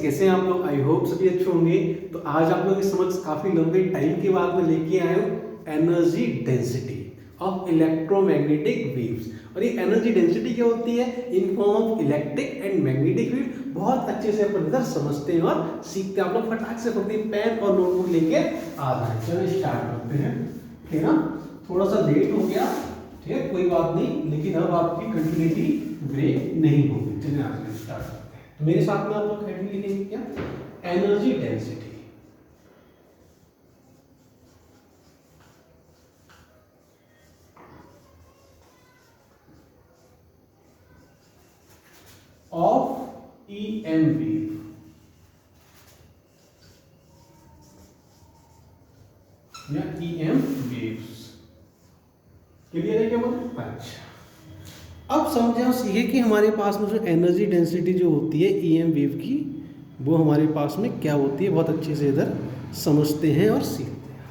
कैसे हैं आप लोग? आई होप सभी अच्छे होंगे। तो आज आप लोगों के समक्ष काफी लंबे टाइम के बाद मैं लेके आया हूँ energy density of electromagnetic waves. और ये एनर्जी डेंसिटी क्या होती है? In form of electric and magnetic field. बहुत अच्छे से अपन इधर समझते हैं और सीखते हैं। आप लोग फटाक से अपनी पेन और नोटबुक लेके आ जाए। चलो स्टार्ट करते हैं, ठीक है ना? थोड़ा सा लेट हो गया, ठीक है, कोई बात नहीं, लेकिन अब आपकी कंटिन्यूटी ब्रेक नहीं होगी। चलिए आज स्टार्ट करते हैं। तो मेरे साथ में आप लोग हेडिंग लिखेंगे क्या? Energy density of EM wave. या ईएम वेव्स। क्लियर है क्या बोले? अच्छा, अब समझे और सीखे कि हमारे पास में जो एनर्जी डेंसिटी जो होती है ईएम वेव की, वो हमारे पास में क्या होती है, बहुत अच्छे से इधर समझते हैं और सीखते हैं।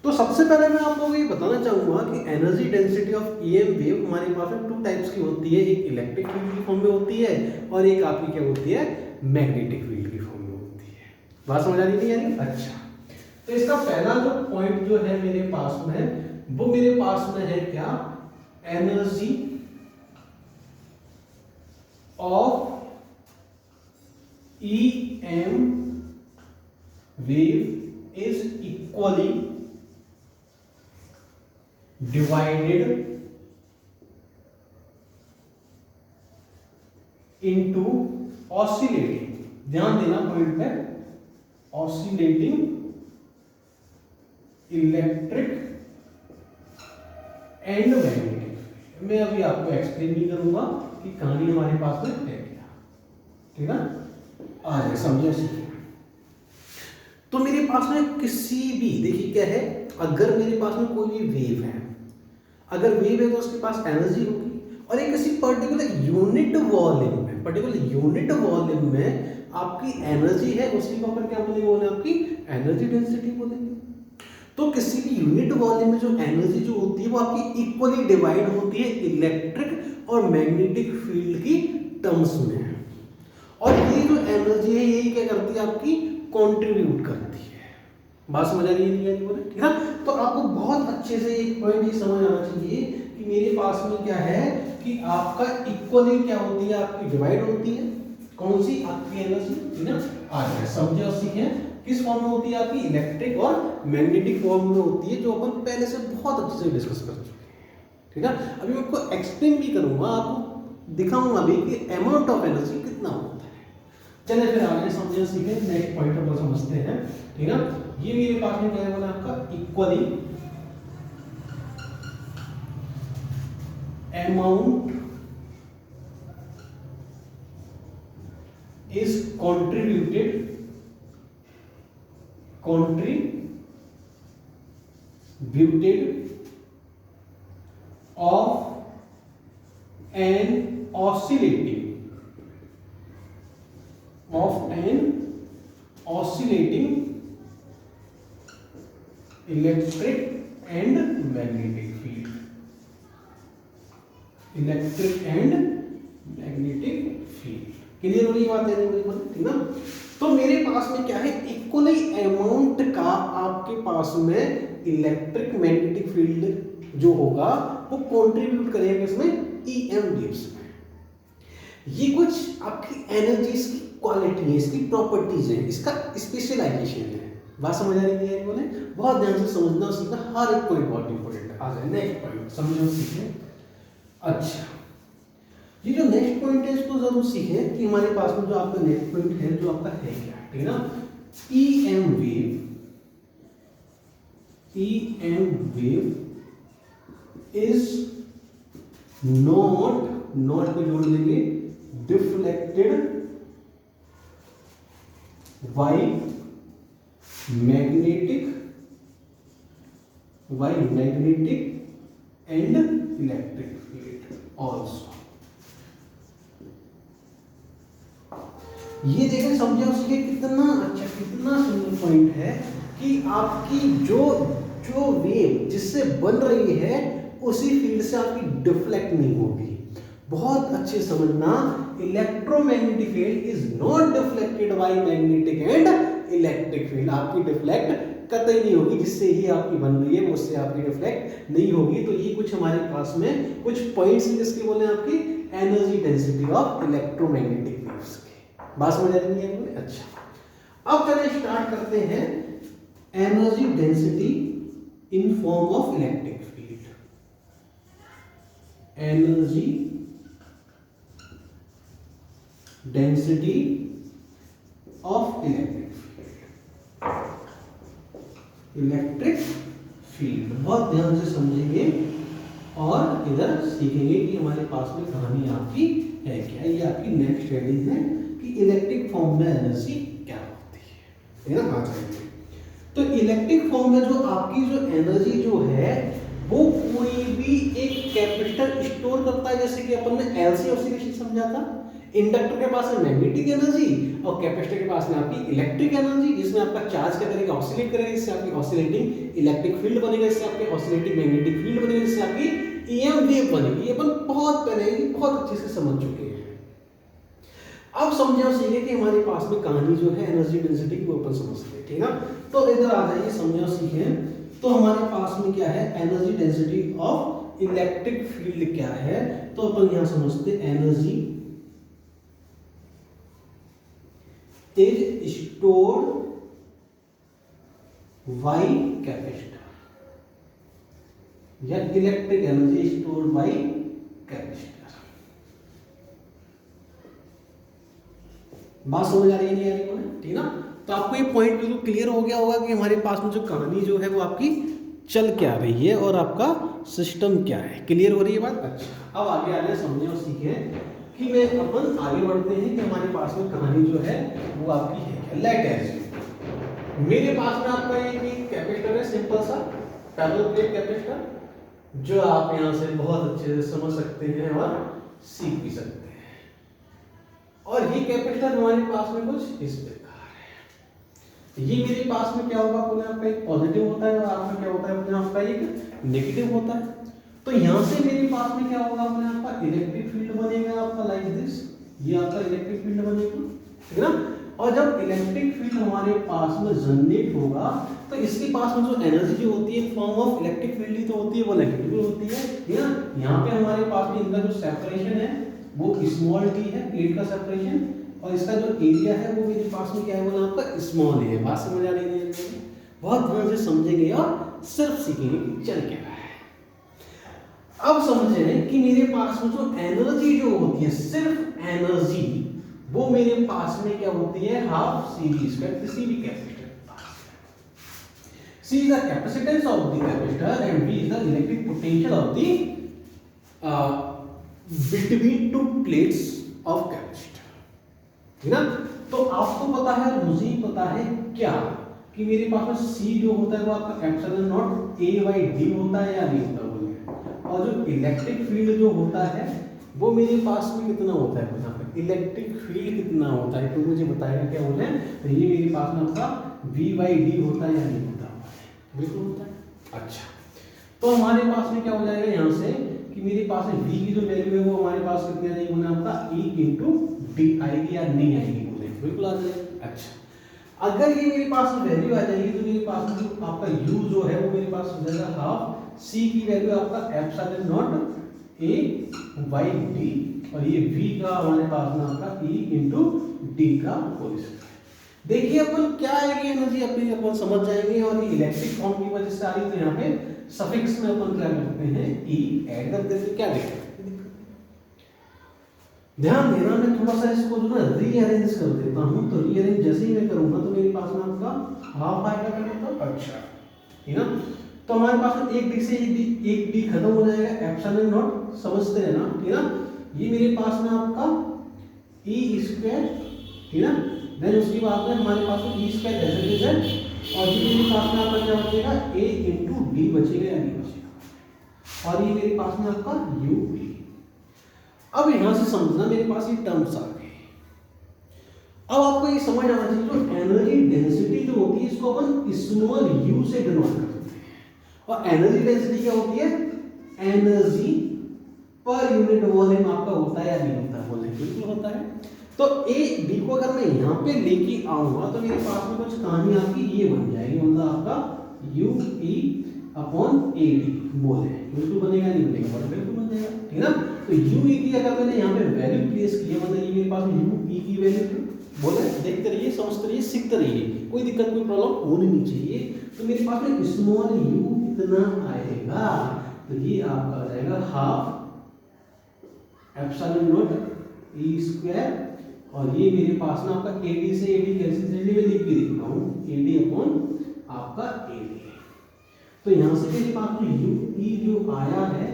तो सबसे पहले मैं आप लोगों को ये बताना चाहूँगा कि energy density of EM wave हमारे पास में 2 टाइप्स की होती है। एक इलेक्ट्रिक फील्ड की फॉर्म में होती है और एक आपकी क्या होती है? मैग्नेटिक फील्ड की फॉर्म में होती है। बात समझ आ रही थी यानी? अच्छा, तो इसका पहला जो पॉइंट जो है मेरे पास में है, वो मेरे पास में है क्या? Energy of EM wave is equally divided into oscillating, ध्यान देना पॉइंट पे, oscillating इलेक्ट्रिक एंड मैग्नेटिक। मैं अभी आपको एक्सप्लेन नहीं करूंगा कि कहानी हमारे पास में है क्या, ठीक है? आ जाए, समझे, सीखिए। तो मेरे पास में किसी भी, देखिए क्या है, अगर मेरे पास में कोई भी वेव है, अगर वेव है तो उसके पास एनर्जी होगी और एक किसी पर्टिकुलर यूनिट वॉल्यूम में, आपकी एनर्जी है, उसी को अपन क्या बोलेंगे? आपकी एनर्जी डेंसिटी बोलेंगे। तो किसी भी यूनिट वॉल्यूम में जो एनर्जी जो होती है वो आपकी इक्वली डिवाइड होती है इलेक्ट्रिक और मैग्नेटिक फील्ड की टर्म्स में। और ये जो एनर्जी है यही क्या करती है? आपकी कंट्रीब्यूट करती है। बात समझ आ रही है? ठीक है। तो आपको बहुत अच्छे से एक पॉइंट ये समझ आना चाहिए कि मेरे पास में क्या है कि आपका इक्वली क्या होती है? आपकी डिवाइड होती है। कौन सी? आपकी एनर्जी, ठीक है। आ गया, समझे और सीखे। किस फॉर्म में होती है? आपकी इलेक्ट्रिक और मैग्नेटिक फॉर्म में होती है, जो अपन पहले से बहुत अच्छे से डिस्कस कर चुके हैं, ठीक है। अभी मैं आपको एक्सप्लेन भी करूंगा, आपको दिखाऊंगा भी कि अमाउंट ऑफ एनर्जी कितना होता है। चलिए फिर आगे समझे सीखे, नेक्स्ट पॉइंट पर समझते हैं, ठीक है। ये मेरे पास में क्या है बोला आपका? Equally amount is contributed of an oscillating electric and magnetic field, clear हो रही बात है? ठीक ना? तो मेरे पास में क्या है? इक्वली अमाउंट का आपके पास में इलेक्ट्रिक मैग्नेटिक फील्ड जो होगा वो कंट्रीब्यूट करेगा इसमें ईएम वेव्स में। ये कुछ आपकी एनर्जीज की क्वालिटी है, इसकी प्रॉपर्टीज है, इसका स्पेशलाइजेशन है। बात समझ आ रही है? बोले बहुत ध्यान से समझना सीखना, हर एक पॉइंट बहुत इंपॉर्टेंट है। आ जाए नेक्स्ट पॉइंट, समझो सीखे। अच्छा, ये जो नेक्स्ट पॉइंट है इसको जरूर सीखें कि हमारे पास में जो आपका नेक्स्ट पॉइंट है जो आपका है क्या, ठीक है ना? ईएम वेव इज नॉट को जोड़ देंगे, deflected by magnetic and electric field also. ये देखिए, समझे उसके कितना अच्छा, कितना सुंदर पॉइंट है कि आपकी जो वेव जिससे बन रही है उसी फील्ड से आपकी डिफ्लेक्ट नहीं होगी। बहुत अच्छे समझना electromagnetic field is not deflected by magnetic and electric field. आपकी डिफ्लेक्ट कतई नहीं होगी, जिससे ही आपकी बन रही है उससे आपकी डिफ्लेक्ट नहीं होगी। तो ये कुछ हमारे पास में कुछ पॉइंट्स जिसके बोले आपकी energy density of electromagnetic waves की। बात समझ आ रही है? अच्छा, अब चलिए स्टार्ट करते हैं energy density in form of electric field. Energy density of electric field बहुत ध्यान से समझेंगे और इधर सीखेंगे कि हमारे पास में कहानी आपकी है क्या। ये आपकी नेक्स्ट हेडिंग है कि इलेक्ट्रिक फॉर्म में एनर्जी क्या होती है ना। आ जाएंगे तो इलेक्ट्रिक फॉर्म में जो आपकी जो एनर्जी जो है वो कोई भी एक कैपेसिटर स्टोर करता है, जैसे कि अपन ने एलसी ऑसिलेशन समझा था। इंडक्टर के पास है मैग्नेटिक एनर्जी और कैपेसिटर के पास में आपकी इलेक्ट्रिक एनर्जी, जिसमें आपका चार्ज क्या करेगा, ऑसिलेट करेगा, इससे आपकी ऑसिलेटिंग इलेक्ट्रिक फील्ड बनेगा, इससे आपकी ऑसिलेटिंग मैग्नेटिक फील्ड बनेगा, इससे आपकी ईएम वेव बनेगी। ये अपन बहुत पहले बहुत अच्छे से समझ चुके हैं। अब समझे और सीखे कि हमारे पास में कहानी जो है एनर्जी डेंसिटी की वो अपन समझते हैं, ठीक है। तो इधर आ जाइए, समझे और सीखें। तो हमारे पास में क्या है, energy density of electric field क्या है। तो अपन यहां समझते energy is stored by capacitor या electric energy stored by capacitor. बात समझ आ रही है नहीं आ रही है, ठीक ना। तो आपको ये पॉइंट बिल्कुल क्लियर हो गया होगा कि हमारे पास में जो कहानी जो है वो आपकी चल क्या रही है और आपका सिस्टम क्या है। क्लियर हो रही है बात? अच्छा, अब आगे आ रहे हैं, समझे और सीखें कि मैं अपन आगे बढ़ते हैं कि हमारे पास में कहानी जो है वो आपकी है क्या। लेट एज्यूम मेरे पास में आपका एक कैपेसिटर है, सिंपल सा पैरेलल प्लेट कैपेसिटर, जो आप यहां से बहुत अच्छे से समझ सकते हैं और सीख भी सकते हैं। और ये कैपेसिटर हमारे पास में कुछ इस प्रकार है। ये मेरे पास में क्या होगा, अपने आप का एक पॉजिटिव होता है और आपका क्या होता है, अपने आप का एक नेगेटिव होता है। तो यहां से मेरे पास में क्या होगा, अपने आप का इलेक्ट्रिक फील्ड बनेगा आपका लाइक दिस। ये आपका इलेक्ट्रिक फील्ड बनेगा, ठीक है ना। और जब इलेक्ट्रिक फील्ड हमारे पास में जनरेट होगा तो इसके पास में जो एनर्जी जो होती है फॉर्म ऑफ इलेक्ट्रिक फील्ड ही तो होती है, वो नेगेटिव होती है, ठीक है ना। यहाँ पे हमारे पास में इनका जो सेपरेशन है वो स्मॉल टी है, प्लेट का सेपरेशन, और इसका जो एरिया है वो मेरे पास में क्या है, वो आपका स्मॉल है। बात समझ आ रही है? बहुत ध्यान से समझेंगे और सिर्फ सीखेंगे कि चल क्या रहा है। अब समझें कि मेरे पास में जो एनर्जी जो होती है, सिर्फ एनर्जी, वो मेरे पास में क्या होती है, हाफ सी वी स्क्वायर किसी भी capacitor. C is the capacitance of the capacitor and V is the electric potential of the between two plates of capacitor, ठीक ना। तो आपको पता है और मुझे ही पता है क्या कि मेरे पास में C जो होता है वो आपका epsilon not A by D होता है या नहीं होता बोलिए। और जो इलेक्ट्रिक फील्ड जो होता है वो मेरे पास में कितना होता है, पता है इलेक्ट्रिक फील्ड कितना होता है, तो मुझे बताएगा क्या बोले। तो ये मेरे पास में आपका V by D होता है या नहीं होता, बिल्कुल होता है। अच्छा, तो हमारे पास में क्या हो जाएगा यहाँ से कि मेरे पास में V की जो वैल्यू है वो हमारे पास कितनी आ जाएगी, बोले आपका E into D आएगी या नहीं आएगी, बोले बिल्कुल आ जाएगी। अच्छा, अगर ये मेरे पास में वैल्यू आ जाएगी तो मेरे पास में जो आपका U जो है वो मेरे पास हो जाएगा हाफ C की वैल्यू आपका epsilon not A by D, और ये V का हमारे पास में आपका E into D का होल स्क्वायर। देखिए अपन क्या आएगी एनर्जी अपनी अपन समझ जाएंगे। और ये इलेक्ट्रिक फॉर्म की वजह से आ रही है, तो यहाँ पे सफिक्स में अपन क्या करते हैं, ई ऐड कर देते हैं। क्या देखते हैं, ध्यान देना, मैं थोड़ा सा इसको जो ना रीअरेंज कर देता हूँ। तो रीअरेंज जैसे ही मैं करूंगा तो मेरे पास में आपका हाफ आएगा, कर देता। अच्छा, ठीक ना। तो हमारे पास में एक डी से एक डी खत्म हो जाएगा, एप्सिलॉन नॉट समझते हैं ना, ठीक ना। ये मेरे पास में आपका ई स्क्वायर, ठीक ना। देन उसके बाद में हमारे पास में E square as it is है, और ये मेरे पास में आपका क्या बचेगा, a इंटू डी बचेगा या नहीं बचेगा, और ये मेरे पास में आपका u b। अब यहां से समझना, मेरे पास ये टर्म्स आ गए। अब आपको ये समझ आना चाहिए जो एनर्जी डेंसिटी जो होती है इसको अपन स्मॉल u से डिनोट करते हैं। और एनर्जी डेंसिटी क्या होती है, एनर्जी पर यूनिट वॉल्यूम आपका होता है या नहीं होता है? बोले बिल्कुल होता है। तो ए डी को अगर मैं यहाँ पे लेके आऊंगा तो मेरे पास में कुछ कहानी आपकी ये बन जाएगी, मतलब आपका you E upon A D. बोले बिल्कुल बनेगा नहीं बनेगा? बोले बिल्कुल बन जाएगा, ठीक ना। तो यू ई की अगर मैंने यहाँ पे वैल्यू प्लेस की है, मतलब ये मेरे पास में यू ई की वैल्यू थी। बोले देखते रहिए, समझते रहिए, सीखते रहिए, कोई दिक्कत कोई प्रॉब्लम होनी नहीं चाहिए। तो मेरे पास में स्मॉल यू कितना आएगा, तो ये आपका आ जाएगा half epsilon naught E square, और ये मेरे पास ना आपका AD से AD कैंसिल में लिख के देख रहा हूँ, AD अपॉन आपका AD। तो यहाँ से मेरे पास में UE जो आया है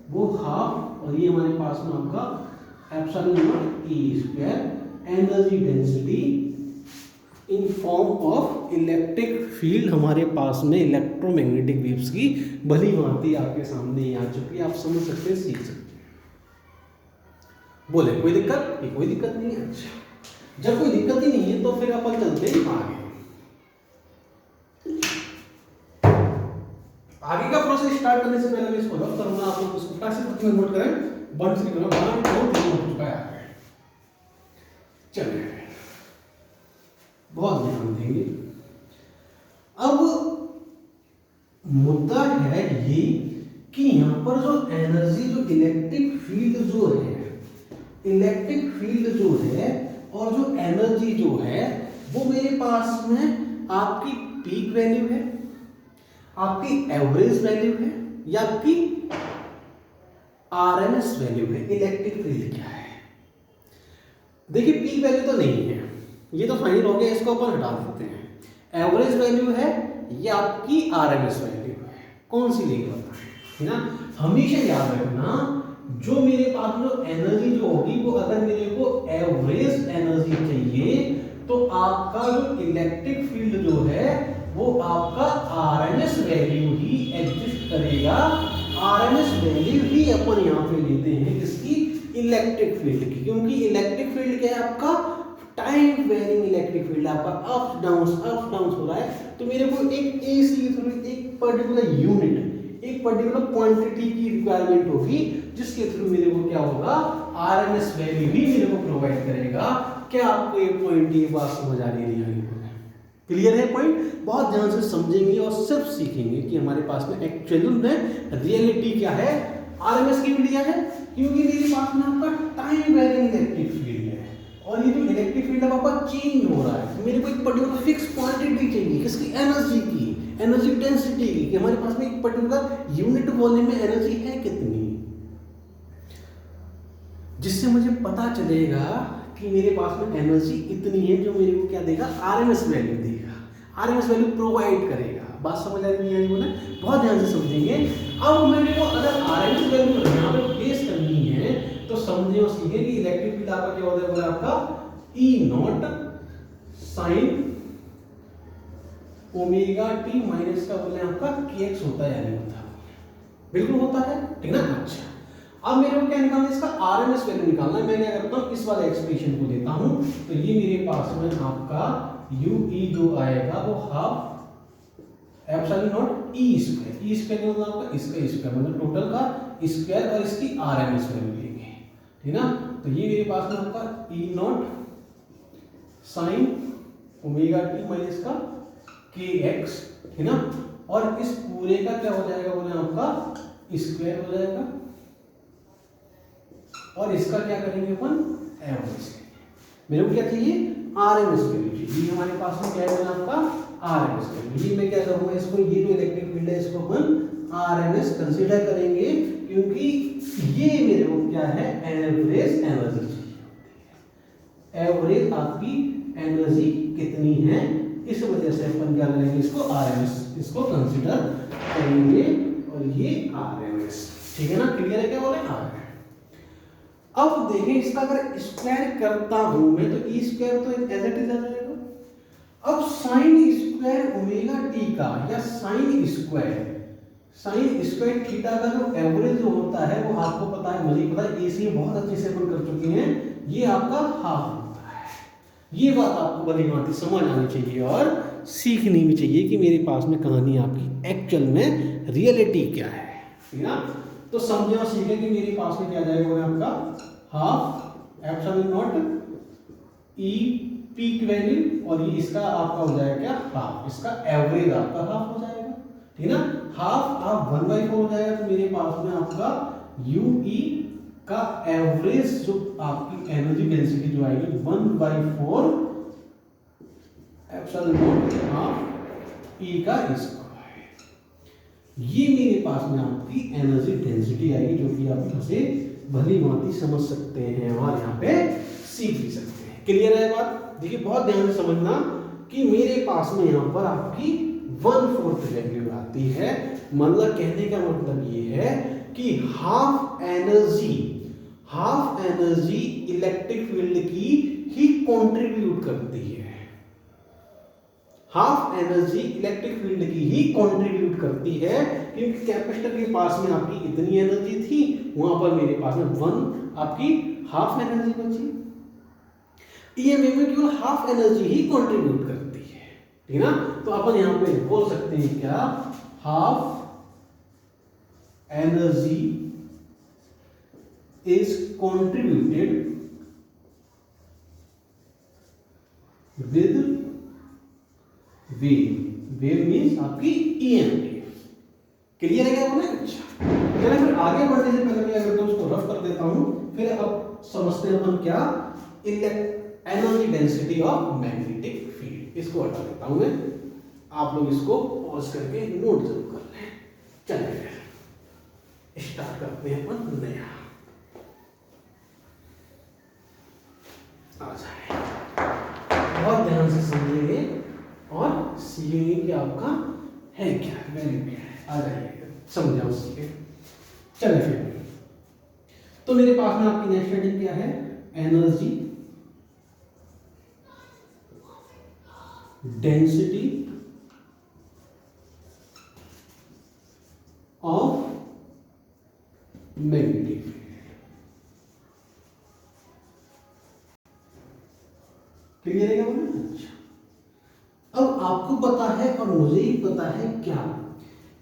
वो हाफ, और ये हमारे पास में आपका epsilon not E square energy density in form of electric field हमारे पास में इलेक्ट्रोमैग्नेटिक वेव्स की भली भांति आपके सामने आ चुकी है, आप समझ सकते हैं, सीख सकते हैं। बोले कोई दिक्कत? कोई दिक्कत नहीं है। अच्छा, जब कोई दिक्कत ही नहीं है तो फिर अपन चलते हैं आगे का प्रोसेस स्टार्ट करने से पहले मैं इसको रब करूंगा, आप लोग इसको कैसे पत्ती में नोट करें, बंद से करो, बाहर बहुत दिन हो चुका है। चलिए बहुत ध्यान देंगे। अब मुद्दा है ये कि यहाँ पर जो एनर्जी, जो इलेक्ट्रिक फील्ड जो है, इलेक्ट्रिक फील्ड जो है और जो एनर्जी जो है वो मेरे पास में आपकी पीक वैल्यू है, आपकी एवरेज वैल्यू है, या आपकी आरएमएस वैल्यू है। इलेक्ट्रिक फील्ड क्या है? देखिए पीक वैल्यू तो नहीं है, ये तो फाइनल हो गया, इसको अपन हटा देते हैं। एवरेज वैल्यू है, ये आपकी आरएमएस वैल्यू है, कौन सी लेके बताएं, है ना। हमेशा याद रखना, जो मेरे पास जो एनर्जी जो होगी वो अगर मेरे को एवरेज एनर्जी चाहिए तो आपका जो इलेक्ट्रिक फील्ड जो है वो आपका आरएमएस वैल्यू ही एग्जिस्ट करेगा। आरएमएस वैल्यू ही अपन यहाँ पे लेते हैं किसकी? इलेक्ट्रिक फील्ड की, क्योंकि इलेक्ट्रिक फील्ड क्या है आपका? टाइम वेरिंग इलेक्ट्रिक फील्ड, आपका अप डाउन हो रहा है। तो मेरे को एक एसी थ्रू एक पर्टिकुलर यूनिट, एक पर्टिकुलर क्वांटिटी की रिक्वायरमेंट होगी, जिसके थ्रू मेरे को क्या होगा? आरएमएस वैल्यू ही मेरे को प्रोवाइड करेगा। क्या आपको ये पॉइंट, ये बात समझ आ रही है? क्लियर है पॉइंट? बहुत ध्यान से समझेंगे और सिर्फ सीखेंगे कि हमारे पास में एक्चुअल में रियलिटी क्या है, आरएमएस की वैल्यू है, क्योंकि मेरे पास में आपका टाइम वेरिंग इलेक्ट्रिक फील्ड है, और ये जो इलेक्ट्रिक फील्ड आपका चेंज हो रहा है। मेरे को एक पर्टिकुलर फिक्स क्वांटिटी चाहिए, किसकी? एनर्जी की, एनर्जी डेंसिटी की, कि हमारे पास में एक पर्टिकुलर यूनिट वॉल्यूम में एनर्जी है कितनी, जिससे मुझे पता चलेगा कि मेरे पास में एनर्जी इतनी है, जो मेरे को क्या देगा? आरएमएस वैल्यू देगा, आरएमएस वैल्यू प्रोवाइड करेगा। बात समझ आ रही है? बोले बहुत ध्यान से समझेंगे। अब मेरे को अगर आरएमएस वैल्यू यहाँ पे प्लेस करनी है तो समझे और सीखे कि इलेक्ट्रिक फील्ड आपका क्या होता है? बोले आपका E naught sine omega t minus का बोले आपका केएक्स होता है या नहीं होता? बिल्कुल होता है, ठीक ना। अच्छा, अब मेरे को क्या निकालना है? इसका आरएमएस वैल्यू निकालना है। मैं क्या करता हूँ, इस वाले एक्सप्रेशन को लेता हूँ, तो ये मेरे पास में आपका यूई जो आएगा वो half epsilon naught E square, E square मतलब आपका इसका स्क्वायर, मतलब टोटल का स्क्वायर और इसकी आरएमएस वैल्यू लेंगे, ठीक ना। तो ये मेरे पास में आपका E naught sine omega t minus का के एक्स, है ना, और इस पूरे का क्या हो जाएगा? बोले आपका स्क्वायर हो जाएगा, और इसका क्या करेंगे अपन? एवरेज। मेरे को क्या चाहिए? आरएमएस वैल्यू चाहिए। ये हमारे पास में क्या है आपका? RMS value. ये मैं क्या करूंगा? इसको, ये जो इलेक्ट्रिक फील्ड है इसको अपन आरएमएस कंसीडर करेंगे, क्योंकि ये मेरे को क्या है? एवरेज एनर्जी चाहिए। एवरेज आपकी एनर्जी कितनी है, इस वजह से अपन क्या करेंगे? इसको आरएमएस, इसको कंसीडर करेंगे, और ये आरएमएस, ठीक है ना। क्लियर है? क्या बोले? आरएमएस। अब देखें, इसका अगर स्क्वायर करता हूं मैं तो ई स्क्वायर तो एज इट इज आ जाएगा। अब साइन स्क्वायर ओमेगा टी का, या साइन स्क्वायर थीटा का जो एवरेज जो होता है वो आपको पता है, मुझे पता है, एसी बहुत अच्छे से अपन कर चुके हैं, ये आपका हाफ होता है। ये बात आपको भली भांति समझ आनी चाहिए और सीखनी भी चाहिए कि मेरे पास में कहानी आपकी एक्चुअल में रियलिटी क्या है, ठीक है ना। तो समझे और सीखे कि मेरे पास में क्या जाएगा बोले आपका हाफ एप्सिलॉन नॉट ई पीक वैल्यू, और ये इसका आपका हो जाएगा क्या हाफ, इसका एवरेज आपका हाफ हो जाएगा, ठीक है ना। हाफ आप 1/4 हो जाएगा, तो मेरे पास में आपका यू ई का एवरेज जो आपकी एनर्जी डेंसिटी जो आएगी 1/4 एप्सिलॉन नॉट हाफ ई का स्क्वायर, ये मेरे पास में आपकी एनर्जी डेंसिटी आएगी, जो कि आप इसे भली भांति समझ सकते हैं और यहाँ पे सीख भी सकते हैं। क्लियर है बात? देखिए बहुत ध्यान से समझना कि मेरे पास में यहाँ पर आपकी 1/4 वैल्यू आती है, मतलब कहने का मतलब ये है कि हाफ एनर्जी इलेक्ट्रिक फील्ड की ही कंट्रीब्यूट करती है, हाफ एनर्जी इलेक्ट्रिक फील्ड की ही कंट्रीब्यूट करती है, क्योंकि कैपेसिटर के पास में आपकी इतनी एनर्जी थी, वहां पर मेरे पास में 1 आपकी हाफ एनर्जी बची। ईएमएफ में केवल हाफ एनर्जी ही कंट्रीब्यूट करती है, ठीक है ना। तो अपन यहां पे बोल सकते हैं क्या, half energy is contributed with wave means आपकी ईएमएफ। क्लियर है क्या बोले? अच्छा चलिए फिर आगे बढ़ने से पहले मैं अगर तो उसको रफ कर देता हूं, फिर अब समझते हैं अपन क्या, energy density of magnetic field. इसको हटा देता हूं मैं, आप लोग इसको पॉज करके नोट जरूर कर लें। चलिए फिर स्टार्ट करते हैं अपन नया, आ जाए बहुत ध्यान से समझेंगे और सीखेंगे कि आपका है क्या, वैल्यू क्या है। आ जाइए समझाओ सीखे। चलिए फिर तो मेरे पास में आपकी नेक्स्ट हेडिंग क्या है, energy density of magnetic field. Clear है क्या बोले? अच्छा अब आपको पता है और मुझे ही पता है क्या,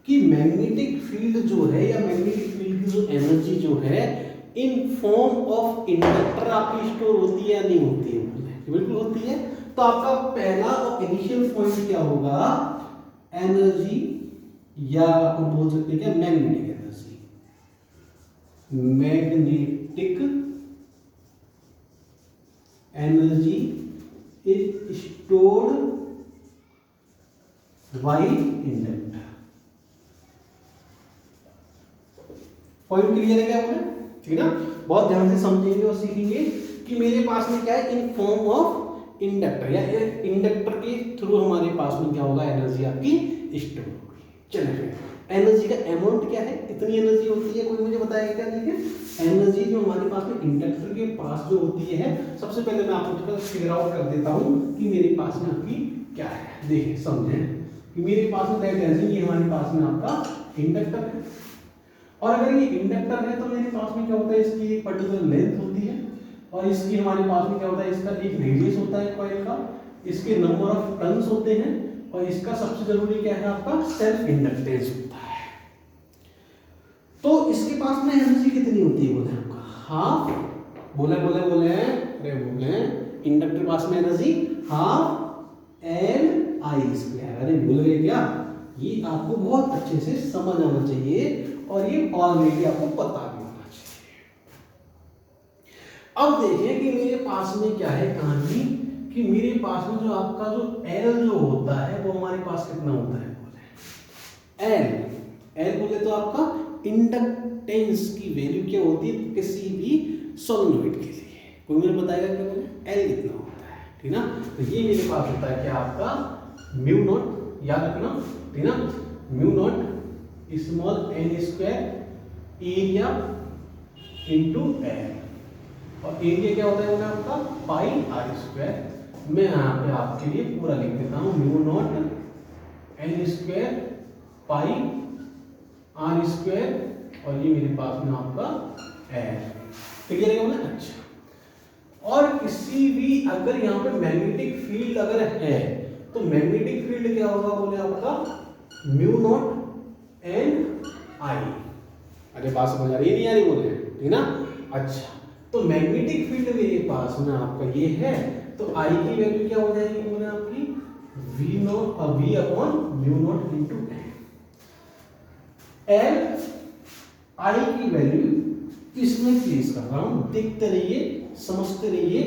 कि मैग्नेटिक फील्ड जो है या मैग्नेटिक फील्ड की जो एनर्जी जो है इन फॉर्म ऑफ इंडक्टर आपकी स्टोर होती है या नहीं होती है? बिल्कुल होती है। तो आपका पहला और इनिशियल पॉइंट क्या होगा, एनर्जी, या आप बोल सकते हैं क्या magnetic energy, magnetic energy is stored bye inductor. Point clear है क्या बोले? ठीक है ना। बहुत ध्यान से समझेंगे और सीखेंगे कि मेरे पास में क्या है, इन फॉर्म ऑफ इंडक्टर, या इंडक्टर के थ्रू हमारे पास में क्या होगा, एनर्जी आपकी स्टोर होगी। चलिए एनर्जी का अमाउंट क्या है, कितनी एनर्जी होती है, कोई मुझे बताएगा क्या? देखिए एनर्जी जो हमारे पास में इंडक्टर के पास जो होती है, सबसे पहले मैं आपको थोड़ा फिगर आउट कर देता हूं कि मेरे पास में आपकी क्या है। देखिए समझें कि मेरे पास में एनर्जी हमारे पास में आपका इंडक्टर है, और अगर ये इंडक्टर है तो मेरे पास में क्या होता है, इसकी एक पर्टिकुलर लेंथ होती है, और इसकी हमारे पास में क्या होता है, इसका एक रेडियस होता है कॉइल का, इसके नंबर ऑफ टर्न्स होते हैं, और इसका सबसे जरूरी क्या है आपका सेल्फ इंडक्टेंस होता है। तो इसके पास में एनर्जी कितनी होती है बोले आपका हाफ, बोले इंडक्टर पास में energy half L I square. अरे भूल गए क्या? ये आपको बहुत अच्छे से समझ आना चाहिए और ये ऑलरेडी आपको पता भी होना चाहिए। अब देखिए कि मेरे पास में क्या है कहानी, कि मेरे पास में जो आपका जो एल जो होता है वो हमारे पास कितना होता है बोले एल बोले तो आपका इंडक्टेंस की वैल्यू क्या होती है किसी भी सोलेनोइड के लिए, कोई मुझे बताएगा क्या बोले एल कितना होता है, ठीक ना। तो ये मेरे पास होता है क्या आपका म्यू नॉट, याद रखना, ठीक ना, mu naught small N square area into L, और एरिया क्या होता है बोले आपका पाई आर स्क्वायर। मैं यहाँ पे आपके लिए पूरा लिख देता हूँ, mu naught N square pi R square, और ये मेरे पास में आपका एल। क्लियर है बोले? अच्छा, और किसी भी अगर यहाँ पे मैग्नेटिक फील्ड अगर है तो मैग्नेटिक फील्ड क्या होगा बोले आपका म्यू नॉट एन आई, अरे बात समझ आ रही है नहीं आ रही बोले, ठीक ना। अच्छा, तो मैग्नेटिक फील्ड मेरे पास में आपका ये है, तो आई की वैल्यू क्या हो जाएगी बोले आपकी V naught V upon mu naught into L. I की वैल्यू इसमें प्लेस कर रहा हूं, देखते रहिए, समझते रहिए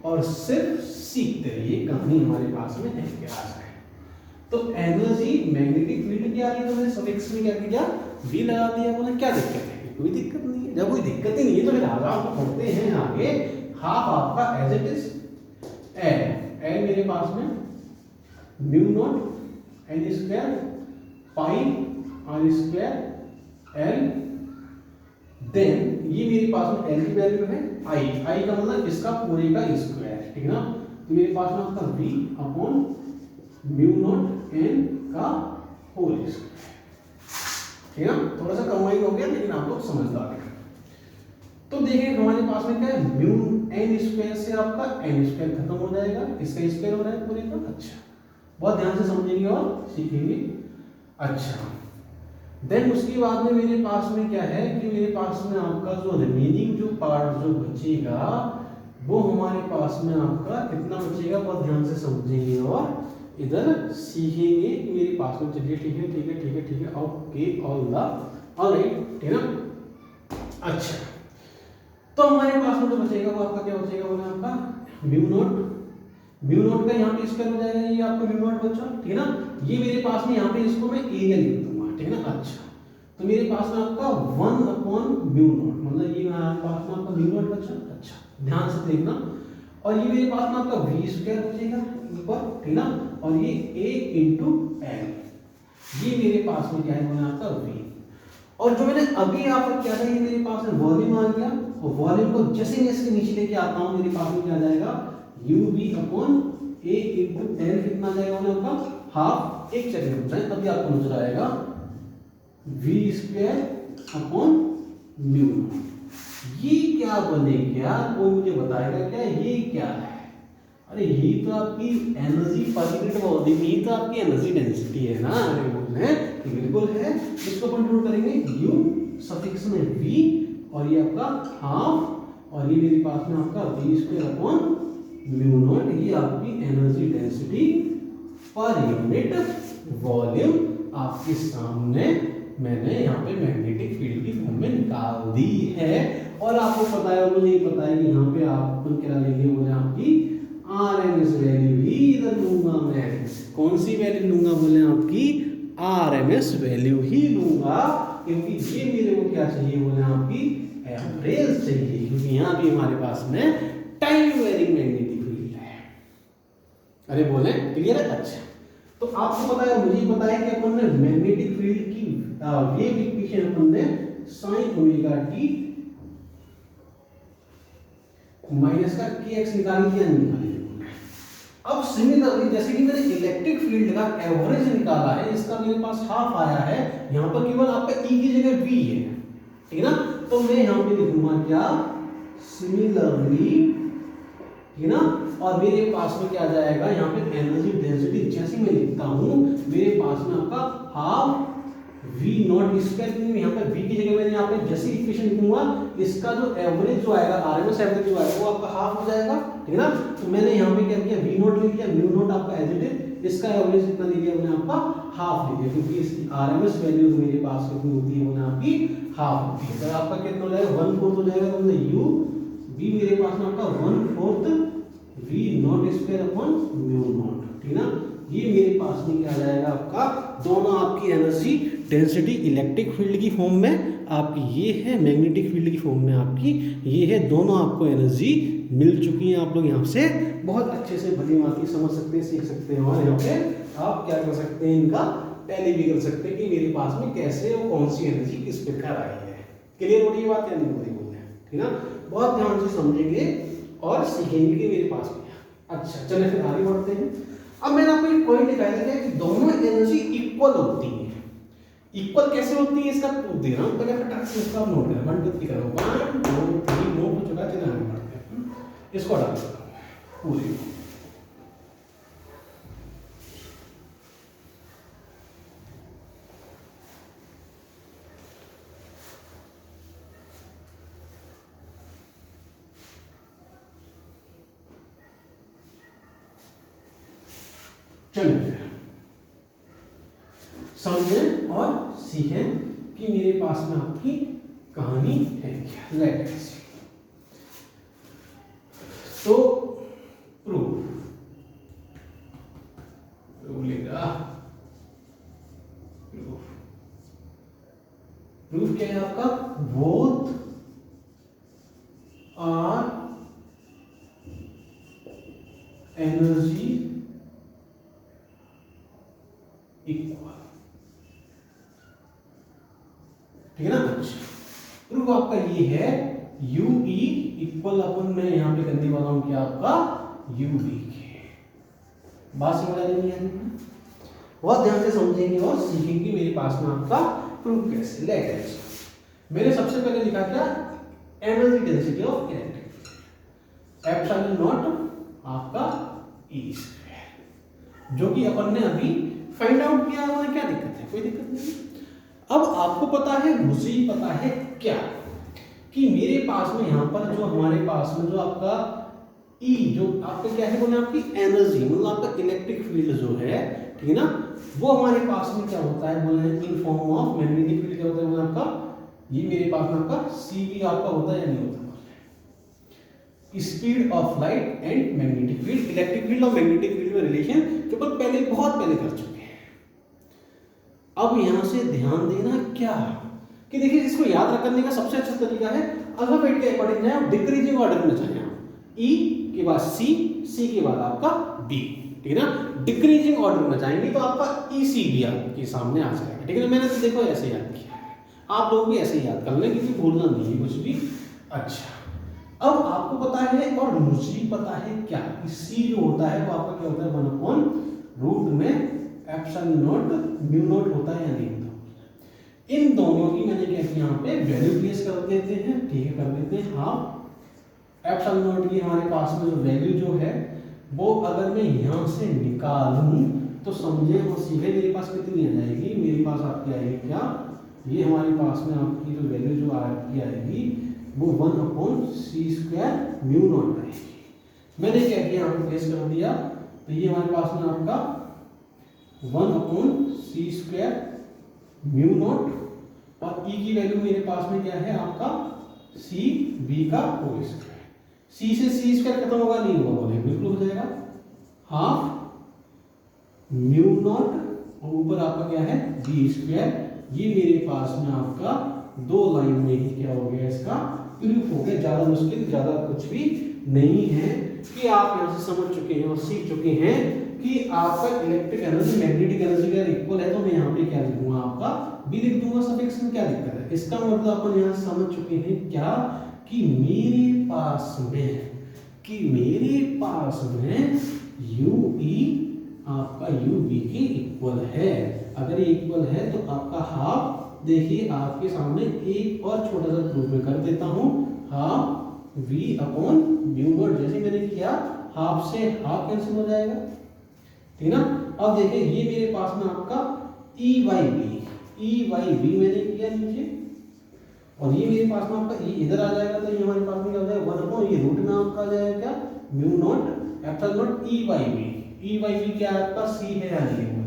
और सिर्फ सीखते रहिए कहानी हमारे पास में है क्या आ जाए। तो एनर्जी मैग्नेटिक फील्ड की आ रही है, तो मैंने सफिक्स में क्या किया V लगा दिया। बोले क्या दिक्कत है, कोई दिक्कत नहीं है। जब कोई दिक्कत ही नहीं है तो फिर आगे पढ़ते हैं आगे। हाफ आपका एज इट इज एल मेरे पास में mu naught N square pi R square L, then ये मेरे पास में एल की वैल्यू है आई का मतलब इसका पूरे का स्क्वायर, ठीक है ना। तो मेरे पास में आपका v upon mu naught N का होल स्क्वायर, ठीक है ना। थोड़ा सा कंबाइन हो गया लेकिन आप लोग समझदार हैं। तो देखिए हमारे पास में क्या है, म्यू एन स्क्वायर से आपका एन स्क्वायर खत्म हो जाएगा, इसका स्क्वायर हो रहा है पूरे का। अच्छा, बहुत ध्यान से समझेंगे और सीखेंगे। अच्छा, देन उसके बाद में मेरे पास में क्या है कि मेरे पास में आपका जो रिमेनिंग जो पार्ट जो बचेगा वो हमारे पास में आपका कितना बचेगा, बहुत ध्यान से समझेंगे और इधर सीखेंगे कि मेरे पास में। चलिए ठीक है ठीक है ठीक है ठीक है, ओके, ऑलराइट, ठीक है ना। अच्छा, तो हमारे पास में जो बचेगा वो आपका क्या बचेगा बोले आपका म्यू नॉट का यहाँ पे स्क्वायर हो जाएगा, ये आपका म्यू नॉट बचा, ठीक है ना। ये मेरे पास में यहाँ पे इसको मैं एरिया लिख दूंगा, ठीक है ना। अच्छा, तो मेरे पास में आपका 1 अपॉन म्यू नॉट, मतलब ये मेरे पास में आपका म्यू नॉट बचा। अच्छा, ध्यान से देखना, और ये मेरे पास में आपका v स्क्वायर बचेगा ऊपर, ठीक ना। और ये a इंटू एल, ये मेरे पास में क्या है बोले आपका v। और जो मैंने अभी यहाँ पर क्या था, ये मेरे पास में वॉल्यूम आ गया, और वॉल्यूम को जैसे मैं इसके नीचे लेके आता हूँ मेरे पास में क्या जाएगा uv upon a into L, कितना जाएगा बोले आपका हाफ। एक सेकंड रुक जाए तभी आपको नजर आएगा, v स्क्वायर अपॉन म्यू। ये क्या बनेगा, कोई मुझे बताएगा क्या ये क्या है? अरे ये तो आपकी एनर्जी पर यूनिट वॉल्यूम, ये तो आपकी एनर्जी डेंसिटी है ना। अरे बोले बिल्कुल है, इसको अपन नोट करेंगे u सफिक्स में v, और ये आपका हाफ, और ये मेरे पास में आपका v square upon mu not, ये आपकी energy density per unit volume आपके सामने मैंने यहाँ पे मैग्नेटिक फील्ड की फॉर्म में निकाल दी है। और आपको पता है और मुझे पता है कि यहाँ पे आप क्या लेंगे बोले आपकी आरएमएस वैल्यू ही इधर लूंगा मैं। कौन सी वैल्यू लूंगा बोले आपकी आरएमएस वैल्यू ही लूंगा, क्योंकि ये मेरे को क्या चाहिए बोले आपकी एवरेज चाहिए, क्योंकि यहाँ भी हमारे पास में टाइम वेरिंग मैग्नेटिक फील्ड है। अरे बोले क्लियर है। अच्छा, तो आपको पता है मुझे पता है कि अपन ने मैग्नेटिक फील्ड की वेव इक्वेशन अपन ने sin ओमेगा टी माइनस का kx निकाल दिया, निकाली। अब सिमिलरली जैसे कि मैंने इलेक्ट्रिक फील्ड का एवरेज निकाला है, इसका मेरे पास हाफ आया है, यहाँ पर केवल आपका E की जगह V है, ठीक है ना। तो मैं यहाँ पे लिखूंगा क्या सिमिलरली, ठीक है ना। और मेरे पास में क्या जाएगा यहाँ पे एनर्जी डेंसिटी, जैसे मैं लिखता हूँ मेरे पास में आपका हाफ v नॉट स्क्वायर, यहाँ पे v की जगह मैंने यहाँ पे जैसे इक्वेशन लिखूंगा इसका जो एवरेज जो आएगा आरएमएस एवरेज जो आएगा वो आपका हाफ हो जाएगा, ठीक है ना। तो मैंने यहाँ पे क्या किया v नॉट लिख दिया, म्यू नॉट आपका एज इट इज, इसका एवरेज कितना ले लिया मैंने आपका हाफ ले लिया, क्योंकि इसकी आरएमएस वैल्यू मेरे पास कितनी होती है वो आपकी हाफ होती है। तो आपका कितना हो जाएगा 1/4 हो जाएगा, तो u v मेरे पास में आपका 1/4 v not square upon mu not, ठीक ना। ये मेरे पास में क्या आ जाएगा आपका, दोनों आपकी एनर्जी डेंसिटी इलेक्ट्रिक फील्ड की फॉर्म में आपकी ये है, मैग्नेटिक फील्ड की फॉर्म में आपकी ये है, दोनों आपको एनर्जी मिल चुकी है। आप लोग यहाँ से बहुत अच्छे से भली भांति समझ सकते हैं, सीख सकते हैं, और यहाँ पे आप क्या कर सकते हैं, इनका टैली भी कर सकते हैं कि मेरे पास में कैसे और कौन सी एनर्जी किस प्रकार आई है। क्लियर हो रही है बात या नहीं हो रही बोल रहे हैं, ठीक ना। बहुत ध्यान से समझेंगे और सीखेंगे कि मेरे पास में। अच्छा चलिए फिर आगे बढ़ते हैं। अब मैंने आपको एक पॉइंट दिखाया था कि दोनों एनर्जी इक्वल होती है। इक्वल कैसे होती है इसका प्रूफ दे रहा हूं, पहले फटाक से इसका नोट करें, 1 2 3 करो, 1 2 3 नोट हो चुका, चलिए आगे बढ़ते हैं। इसको हटा देता हूं पूरी। चलिए फिर समझें और सीखें कि मेरे पास में आपकी कहानी है क्या। Let's see. तो प्रूफ लेगा प्रूफ क्या है आपका, बोथ आर एनर्जी इक्वल। ठीक है ना। अच्छा, प्रूफ आपका ये है यू ई इक्वल अपन मैं यहां पे करने वाला हूं क्या आपका यू वी के। बात समझ आ रही है, बहुत ध्यान से समझेंगे और सीखेंगे मेरे पास में आपका प्रूफ कैसे। लेट्स मैंने सबसे पहले लिखा क्या, energy density of electric epsilon not आपका ई स्क्वायर, जो कि अपन ने अभी फाइंड आउट किया है। क्या दिक्कत है, कोई दिक्कत नहीं। अब आपको पता है, मुझे ही पता है क्या, कि मेरे पास में यहां पर जो हमारे पास में जो आपका ई जो आपका क्या है बोले आपकी एनर्जी मतलब आपका इलेक्ट्रिक फील्ड जो है, ठीक है ना, वो हमारे पास में क्या होता है बोले in form of magnetic field क्या होता है बोले आपका, ये मेरे पास में आपका सी वी आपका होता है या नहीं होता, speed of light and magnetic field. Electric field और मैग्नेटिक फील्ड में रिलेशन जो अपन पहले बहुत पहले कर चुके हैं। अब यहां से ध्यान देना क्या कि देखिए इसको याद रखने का सबसे अच्छा तरीका है अल्फाबेट के अकॉर्डिंग जाए, डिक्रीजिंग ऑर्डर में जाए। ई के बाद सी, सी के बाद आपका बी, ठीक है ना। डिक्रीजिंग ऑर्डर में जाएंगे तो आपका ई सी बी आपके सामने आ जाएगा, ठीक है ना। मैंने तो देखो ऐसे याद किया है, आप लोग भी ऐसे ही याद कर लें क्योंकि भूलना नहीं है कुछ भी। अच्छा, अब आपको पता है और मुझे पता है क्या, सी जो होता है वो आपका क्या होता है 1/रूट में एप्सिलॉन नॉट म्यू नॉट होता है या नहीं होता। इन दोनों की मैंने क्या किया यहाँ पे वैल्यू प्लेस कर देते हैं, ठीक है, कर देते हैं। हाफ एप्सिलॉन नॉट की हमारे पास में जो वैल्यू जो है वो अगर मैं यहाँ से निकालूं तो समझे वो सीधे मेरे पास कितनी आ जाएगी, मेरे पास आपकी आएगी क्या, ये हमारे पास में आपकी जो वैल्यू जो आपकी आएगी वो 1/c² म्यू नॉट आएगी। मैंने क्या किया यहाँ पे प्लेस कर दिया, तो ये हमारे पास में आपका 1/c² म्यू नॉट और ई की वैल्यू मेरे पास में क्या है आपका सी बी का होल स्क्वायर। सी से सी स्क्वायर खत्म होगा नहीं होगा बोले, बिल्कुल हो जाएगा हाफ म्यू नॉट और ऊपर आपका क्या है बी स्क्वायर। ये मेरे पास में आपका दो लाइन में ही क्या हो गया, इसका प्रूफ हो गया। ज्यादा मुश्किल ज्यादा कुछ भी नहीं है कि आप यहां से समझ चुके हैं और सीख चुके हैं कि आपका इलेक्ट्रिक एनर्जी मैग्नेटिक एनर्जी का इक्वल है, तो मैं यहाँ पे क्या लिखूंगा आपका बी लिख दूंगा सफिक्स में, क्या दिक्कत है। इसका मतलब अपन यहाँ समझ चुके हैं क्या कि मेरे पास में यू ई आपका यू बी के इक्वल है। अगर ये इक्वल है तो आपका हाफ, देखिए आपके सामने एक और छोटा सा प्रूफ में कर देता हूं, half V upon mu naught. जैसे मैंने किया हाफ से हाफ कैंसिल हो जाएगा, ठीक है ना। अब देखिए ये मेरे पास में आपका ई वाई बी मैंने किया नीचे, और ये मेरे पास में आपका ई इधर आ जाएगा, तो ये हमारे पास में क्या हो जाएगा 1/, ये रूट में आपका आ जाएगा क्या mu naught epsilon naught E by B क्या आपका सी है या नहीं है।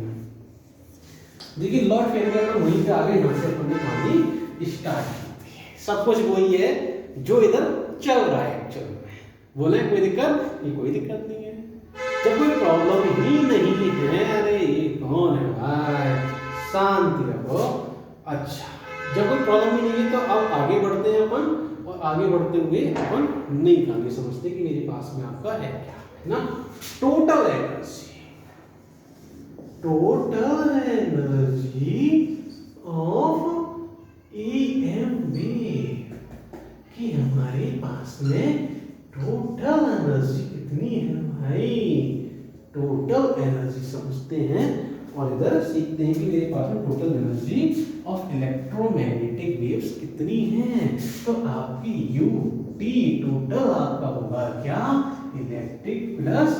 देखिए लॉट फेलियर पर वहीं पे आ गए, यहाँ से अपन ने कहानी स्टार्ट की। सब कुछ वही है जो इधर चल रहा है, चल रहा है। बोले कोई दिक्कत, ये कोई दिक्कत नहीं है। जब कोई प्रॉब्लम ही नहीं है, अरे ये कौन है भाई, शांति रखो। अच्छा, जब कोई प्रॉब्लम ही नहीं है तो अब आगे बढ़ते हैं अपन, और आगे बढ़ते हुए अपन नई कहानी समझते कि मेरे पास में आपका है क्या, है ना। टोटल एनर्जी ऑफ ईएमबी कि हमारे पास में टोटल एनर्जी कितनी है भाई। टोटल एनर्जी समझते हैं और इधर सीखते हैं कि मेरे पास में total energy of electromagnetic waves कितनी है। तो आपकी यू टी टोटल आपका होगा क्या, इलेक्ट्रिक प्लस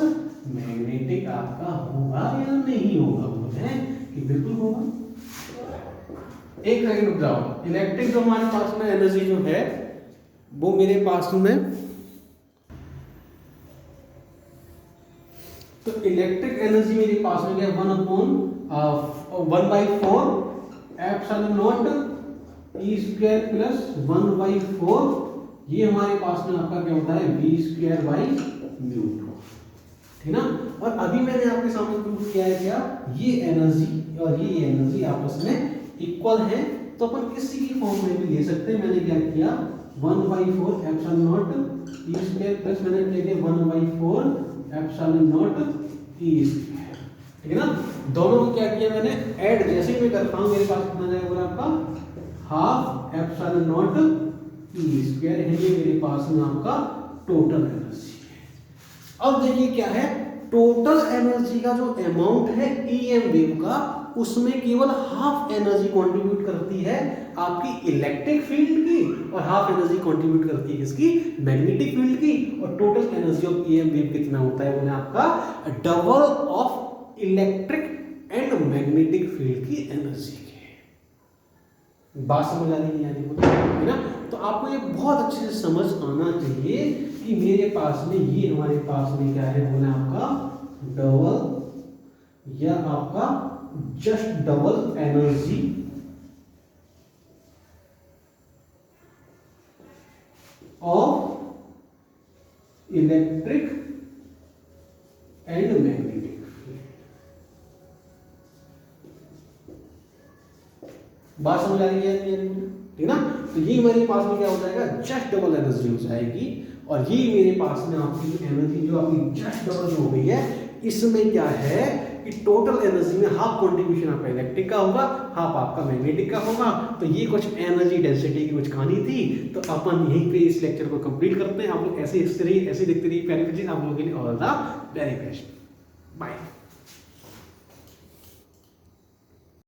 मैग्नेटिक आपका होगा या नहीं होगा। बोले कि बिल्कुल होगा। एक सेकंड रुक जाओ। इलेक्ट्रिक जो हमारे पास में एनर्जी जो है वो मेरे पास में तो इलेक्ट्रिक एनर्जी मेरे पास में गया 1/4 epsilon naught E square plus 1/4, ये हमारे पास में आपका क्या होता है v²/μ2, ठीक ना। और अभी मैंने आपके सामने प्रूव किया है क्या, ये एनर्जी और ये एनर्जी आपस में इक्वल है, तो अपन किसी की फॉर्म में भी ले सकते हैं। मैंने क्या किया 1/4 epsilon naught E square plus मैंने क्या किया 1/4 एप्सिलॉन नॉट ई स्क्वायर, ठीक है ना। दोनों को क्या किया मैंने ऐड, जैसे ही मैं करता हूं मेरे पास कितना जाएगा आपका half epsilon naught E square है, ये मेरे पास में आपका टोटल एनर्जी है। अब देखिए क्या है, टोटल एनर्जी का जो अमाउंट है ईएम वेव का, उसमें केवल हाफ एनर्जी कंट्रीब्यूट करती है आपकी इलेक्ट्रिक फील्ड की, और हाफ एनर्जी कंट्रीब्यूट करती है किसकी, मैग्नेटिक फील्ड की। और total energy of EM wave कितना होता है, बोले आपका double of electric and magnetic field की एनर्जी की। बात समझ आ रही है ना। तो आपको ये बहुत अच्छे से समझ आना चाहिए कि मेरे पास में ये हमारे पास में क्या है, बोले आपका डबल या आपका just double energy of electric and magnetic field. बात समझ आ रही है, ठीक ना। तो ये मेरे पास में क्या हो जाएगा, जस्ट डबल एनर्जी हो जाएगी। और ये मेरे पास में आपकी एनर्जी जो आपकी जस्ट डबल हो गई है, इसमें क्या है कि टोटल एनर्जी में हाफ कंट्रीब्यूशन आपका इलेक्ट्रिक का होगा, हाफ आपका मैग्नेटिक का होगा। तो ये कुछ एनर्जी डेंसिटी की कुछ कहानी थी। तो अपन यहीं पे इस लेक्चर को कंप्लीट करते हैं। आप लोग ऐसे देखते रहिए, प्यारी आप लोगों के लिए all the very best. Bye.